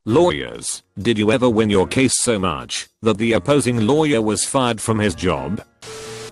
Lawyers, did you ever win your case so much that the opposing lawyer was fired from his job?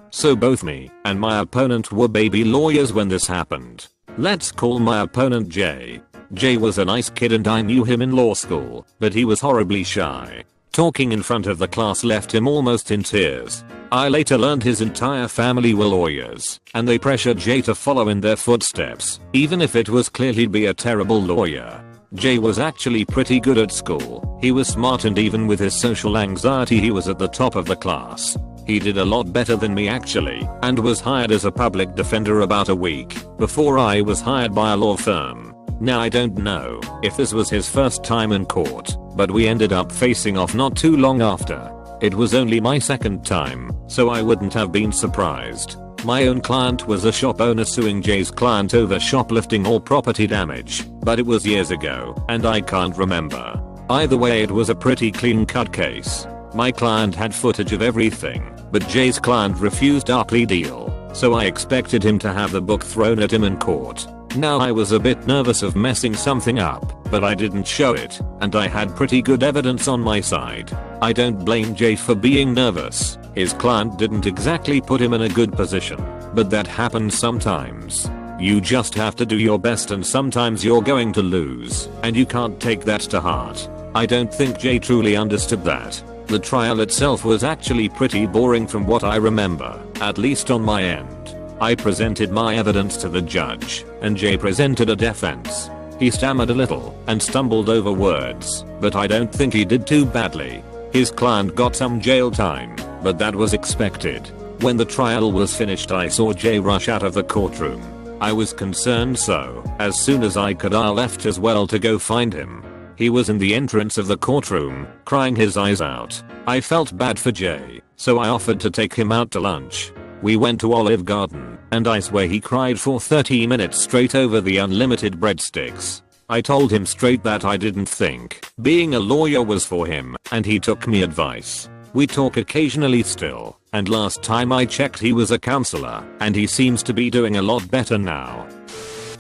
So both me and my opponent were baby lawyers when this happened. Let's call my opponent Jay. Jay was a nice kid and I knew him in law school, but he was horribly shy. Talking in front of the class left him almost in tears. I later learned his entire family were lawyers, and they pressured Jay to follow in their footsteps, even if it was clearly be a terrible lawyer. Jay was actually pretty good at school. He was smart and even with his social anxiety he was at the top of the class. He did a lot better than me actually, and was hired as a public defender about a week before I was hired by a law firm. Now I don't know if this was his first time in court, but we ended up facing off not too long after. It was only my second time, so I wouldn't have been surprised. My own client was a shop owner suing Jay's client over shoplifting or property damage, but it was years ago, and I can't remember. Either way it was a pretty clean-cut case. My client had footage of everything, but Jay's client refused our plea deal, so I expected him to have the book thrown at him in court. Now I was a bit nervous of messing something up, but I didn't show it, and I had pretty good evidence on my side. I don't blame Jay for being nervous. His client didn't exactly put him in a good position, but that happens sometimes. You just have to do your best and sometimes you're going to lose, and you can't take that to heart. I don't think Jay truly understood that. The trial itself was actually pretty boring from what I remember, at least on my end. I presented my evidence to the judge, and Jay presented a defense. He stammered a little and stumbled over words, but I don't think he did too badly. His client got some jail time, but that was expected. When the trial was finished I saw Jay rush out of the courtroom. I was concerned, so as soon as I could I left as well to go find him. He was in the entrance of the courtroom, crying his eyes out. I felt bad for Jay, so I offered to take him out to lunch. We went to Olive Garden, and I swear he cried for 30 minutes straight over the unlimited breadsticks. I told him straight that I didn't think being a lawyer was for him, and he took me advice. We talk occasionally still, and last time I checked he was a counselor, and he seems to be doing a lot better now.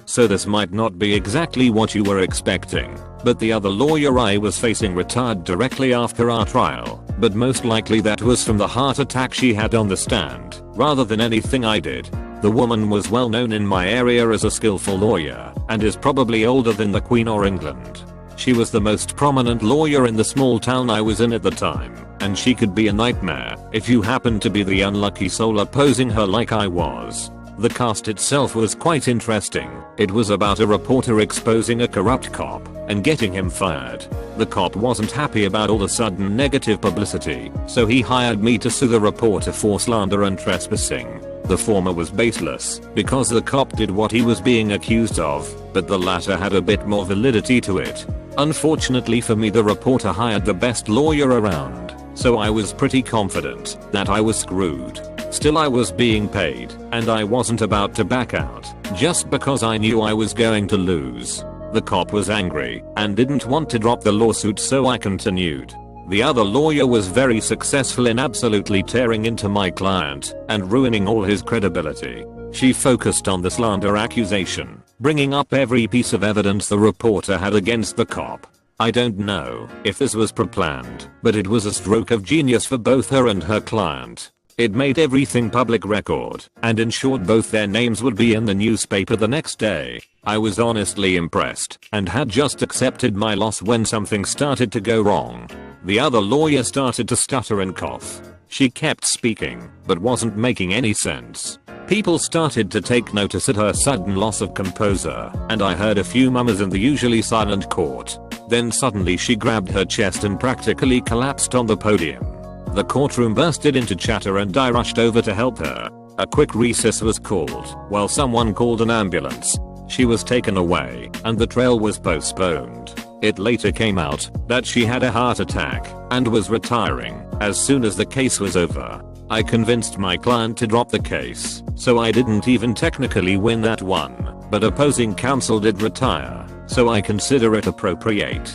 So this might not be exactly what you were expecting, but the other lawyer I was facing retired directly after our trial, but most likely that was from the heart attack she had on the stand, rather than anything I did. The woman was well known in my area as a skillful lawyer, and is probably older than the Queen or England. She was the most prominent lawyer in the small town I was in at the time, and she could be a nightmare if you happened to be the unlucky soul opposing her like I was. The cast itself was quite interesting. It was about a reporter exposing a corrupt cop and getting him fired. The cop wasn't happy about all the sudden negative publicity, so he hired me to sue the reporter for slander and trespassing. The former was baseless because the cop did what he was being accused of, but the latter had a bit more validity to it. Unfortunately for me, the reporter hired the best lawyer around, so I was pretty confident that I was screwed. Still, I was being paid, and I wasn't about to back out just because I knew I was going to lose. The cop was angry and didn't want to drop the lawsuit, so I continued. The other lawyer was very successful in absolutely tearing into my client and ruining all his credibility. She focused on the slander accusation, bringing up every piece of evidence the reporter had against the cop. I don't know if this was pre-planned, but it was a stroke of genius for both her and her client. It made everything public record and ensured both their names would be in the newspaper the next day. I was honestly impressed and had just accepted my loss when something started to go wrong. The other lawyer started to stutter and cough. She kept speaking, but wasn't making any sense. People started to take notice at her sudden loss of composure, and I heard a few murmurs in the usually silent court. Then suddenly she grabbed her chest and practically collapsed on the podium. The courtroom bursted into chatter and I rushed over to help her. A quick recess was called while someone called an ambulance. She was taken away and the trial was postponed. It later came out that she had a heart attack and was retiring as soon as the case was over. I convinced my client to drop the case, so I didn't even technically win that one, but opposing counsel did retire, so I consider it appropriate.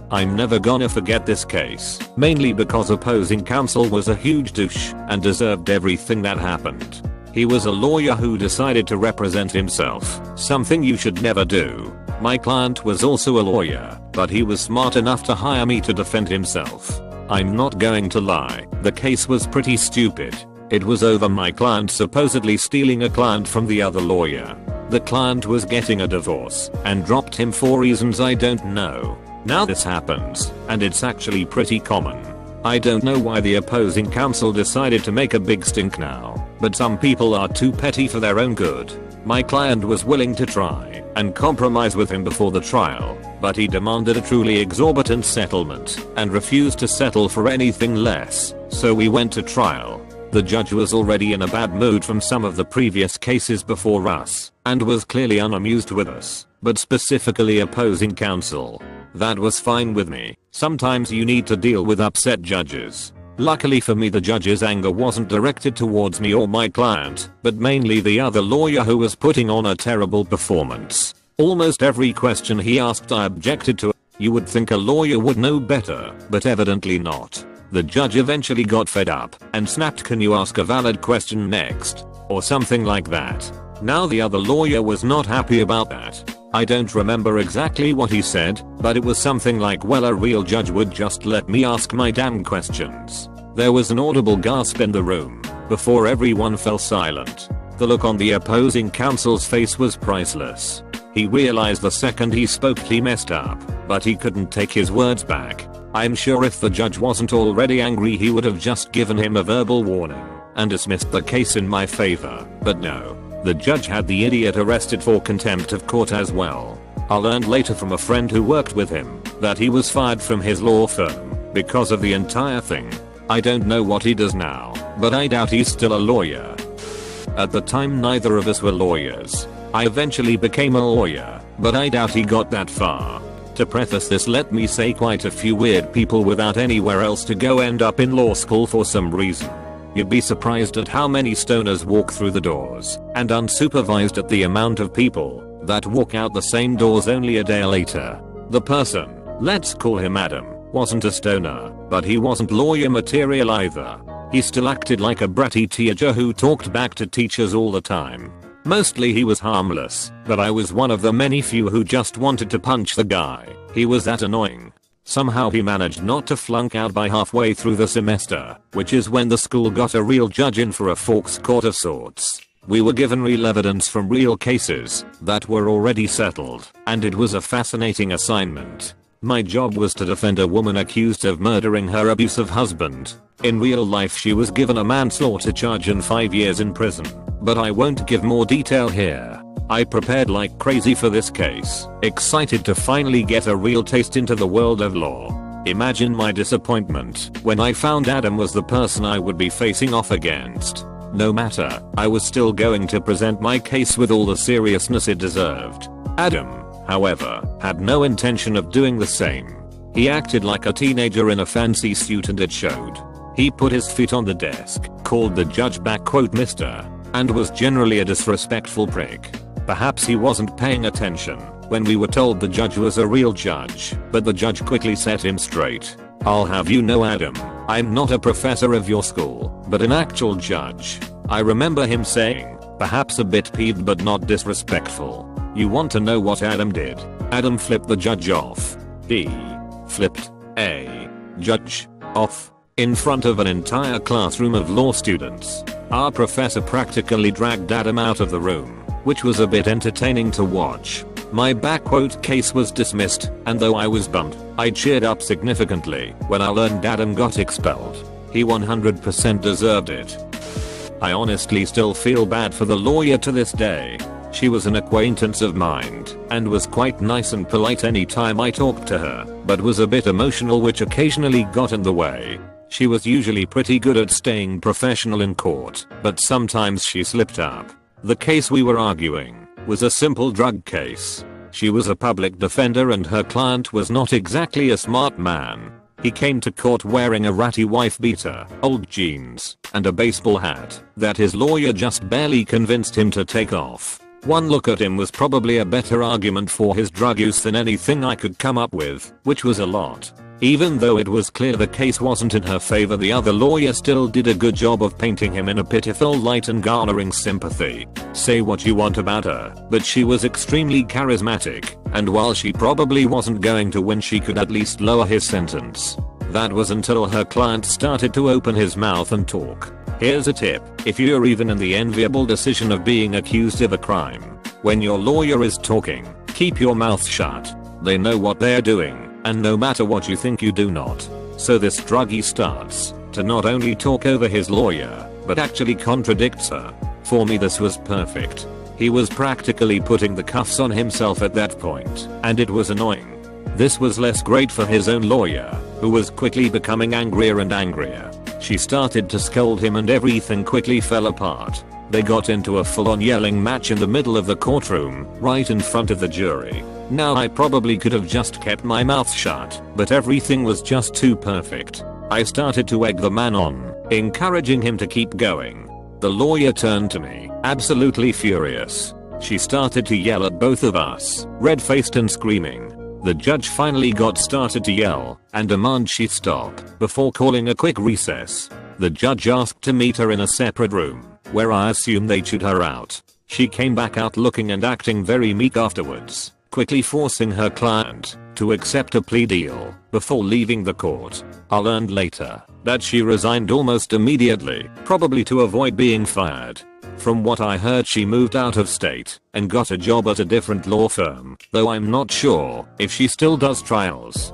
I'm never gonna forget this case, mainly because opposing counsel was a huge douche and deserved everything that happened. He was a lawyer who decided to represent himself, something you should never do. My client was also a lawyer, but he was smart enough to hire me to defend himself. I'm not going to lie, the case was pretty stupid. It was over my client supposedly stealing a client from the other lawyer. The client was getting a divorce and dropped him for reasons I don't know. Now this happens, and it's actually pretty common. I don't know why the opposing counsel decided to make a big stink now, but some people are too petty for their own good. My client was willing to try and compromise with him before the trial, but he demanded a truly exorbitant settlement and refused to settle for anything less, so we went to trial. The judge was already in a bad mood from some of the previous cases before us, and was clearly unamused with us, but specifically opposing counsel. That was fine with me. Sometimes you need to deal with upset judges. Luckily for me, the judge's anger wasn't directed towards me or my client, but mainly the other lawyer who was putting on a terrible performance. Almost every question he asked I objected to. You would think a lawyer would know better, but evidently not. The judge eventually got fed up and snapped, "Can you ask a valid question next?" or something like that. Now the other lawyer was not happy about that. I don't remember exactly what he said, but it was something like, "Well, a real judge would just let me ask my damn questions." There was an audible gasp in the room before everyone fell silent. The look on the opposing counsel's face was priceless. He realized the second he spoke he messed up, but he couldn't take his words back. I'm sure if the judge wasn't already angry he would have just given him a verbal warning and dismissed the case in my favor, but no. The judge had the idiot arrested for contempt of court as well. I learned later from a friend who worked with him that he was fired from his law firm because of the entire thing. I don't know what he does now, but I doubt he's still a lawyer. At the time neither of us were lawyers. I eventually became a lawyer, but I doubt he got that far. To preface this, let me say quite a few weird people without anywhere else to go end up in law school for some reason. You'd be surprised at how many stoners walk through the doors, and unsupervised at the amount of people that walk out the same doors only a day later. The person, let's call him Adam, wasn't a stoner, but he wasn't lawyer material either. He still acted like a bratty teacher who talked back to teachers all the time. Mostly he was harmless, but I was one of the many few who just wanted to punch the guy. He was that annoying. Somehow he managed not to flunk out by halfway through the semester, which is when the school got a real judge in for a forks court of sorts. We were given real evidence from real cases that were already settled, and it was a fascinating assignment. My job was to defend a woman accused of murdering her abusive husband. In real life she was given a manslaughter charge and 5 years in prison, but I won't give more detail here. I prepared like crazy for this case, excited to finally get a real taste into the world of law. Imagine my disappointment when I found Adam was the person I would be facing off against. No matter, I was still going to present my case with all the seriousness it deserved. Adam, however, had no intention of doing the same. He acted like a teenager in a fancy suit and it showed. He put his feet on the desk, called the judge back "Mr." and was generally a disrespectful prick. Perhaps he wasn't paying attention when we were told the judge was a real judge, but the judge quickly set him straight. "I'll have you know, Adam, I'm not a professor of your school, but an actual judge." I remember him saying, perhaps a bit peeved but not disrespectful, "You want to know what Adam did?" Adam flipped the judge off. He flipped a judge off in front of an entire classroom of law students. Our professor practically dragged Adam out of the room, which was a bit entertaining to watch. My case was dismissed, and though I was bummed, I cheered up significantly when I learned Adam got expelled. He 100% deserved it. I honestly still feel bad for the lawyer to this day. She was an acquaintance of mine, and was quite nice and polite anytime I talked to her, but was a bit emotional which occasionally got in the way. She was usually pretty good at staying professional in court, but sometimes she slipped up. The case we were arguing was a simple drug case. She was a public defender and her client was not exactly a smart man. He came to court wearing a ratty wife beater, old jeans, and a baseball hat that his lawyer just barely convinced him to take off. One look at him was probably a better argument for his drug use than anything I could come up with, which was a lot. Even though it was clear the case wasn't in her favor, the other lawyer still did a good job of painting him in a pitiful light and garnering sympathy. Say what you want about her, but she was extremely charismatic, and while she probably wasn't going to win, she could at least lower his sentence. That was until her client started to open his mouth and talk. Here's a tip: if you're even in the enviable decision of being accused of a crime, when your lawyer is talking, keep your mouth shut. They know what they're doing. And no matter what you think, you do not. So this druggie starts to not only talk over his lawyer, but actually contradicts her. For me, this was perfect. He was practically putting the cuffs on himself at that point, and it was annoying. This was less great for his own lawyer, who was quickly becoming angrier and angrier. She started to scold him and everything quickly fell apart. They got into a full-on yelling match in the middle of the courtroom, right in front of the jury. Now I probably could have just kept my mouth shut, but everything was just too perfect. I started to egg the man on, encouraging him to keep going. The lawyer turned to me, absolutely furious. She started to yell at both of us, red-faced and screaming. The judge finally got started to yell and demand she stop before calling a quick recess. The judge asked to meet her in a separate room, where I assume they chewed her out. She came back out looking and acting very meek afterwards, quickly forcing her client to accept a plea deal before leaving the court. I learned later that she resigned almost immediately, probably to avoid being fired. From what I heard, she moved out of state and got a job at a different law firm, though I'm not sure if she still does trials.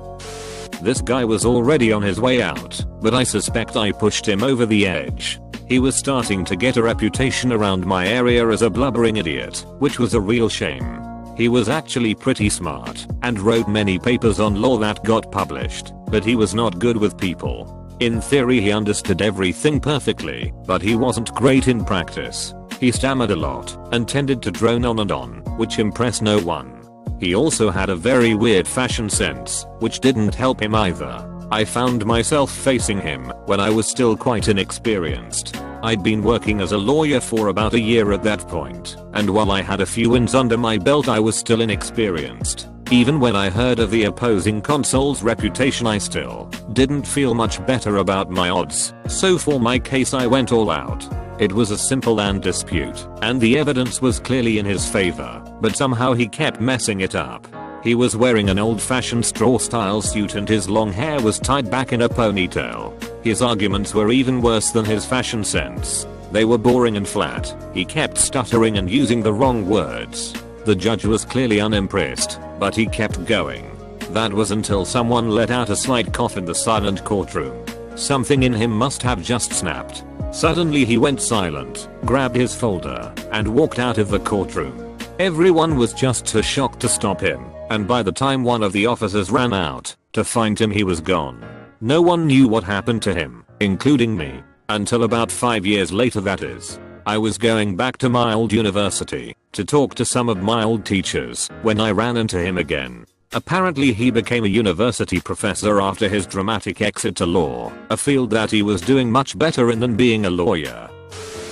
This guy was already on his way out, but I suspect I pushed him over the edge. He was starting to get a reputation around my area as a blubbering idiot, which was a real shame. He was actually pretty smart and wrote many papers on law that got published, but he was not good with people. In theory, he understood everything perfectly, but he wasn't great in practice. He stammered a lot and tended to drone on and on, which impressed no one. He also had a very weird fashion sense, which didn't help him either. I found myself facing him when I was still quite inexperienced. I'd been working as a lawyer for about a year at that point, and while I had a few wins under my belt, I was still inexperienced. Even when I heard of the opposing counsel's reputation, I still didn't feel much better about my odds. So for my case, I went all out. It was a simple land dispute, and the evidence was clearly in his favor, but somehow he kept messing it up. He was wearing an old-fashioned straw-style suit and his long hair was tied back in a ponytail. His arguments were even worse than his fashion sense. They were boring and flat. He kept stuttering and using the wrong words. The judge was clearly unimpressed, but he kept going. That was until someone let out a slight cough in the silent courtroom. Something in him must have just snapped. Suddenly he went silent, grabbed his folder, and walked out of the courtroom. Everyone was just too shocked to stop him, and by the time one of the officers ran out to find him, he was gone. No one knew what happened to him, including me, until about 5 years later, that is. I was going back to my old university to talk to some of my old teachers when I ran into him again. Apparently he became a university professor after his dramatic exit to law, a field that he was doing much better in than being a lawyer.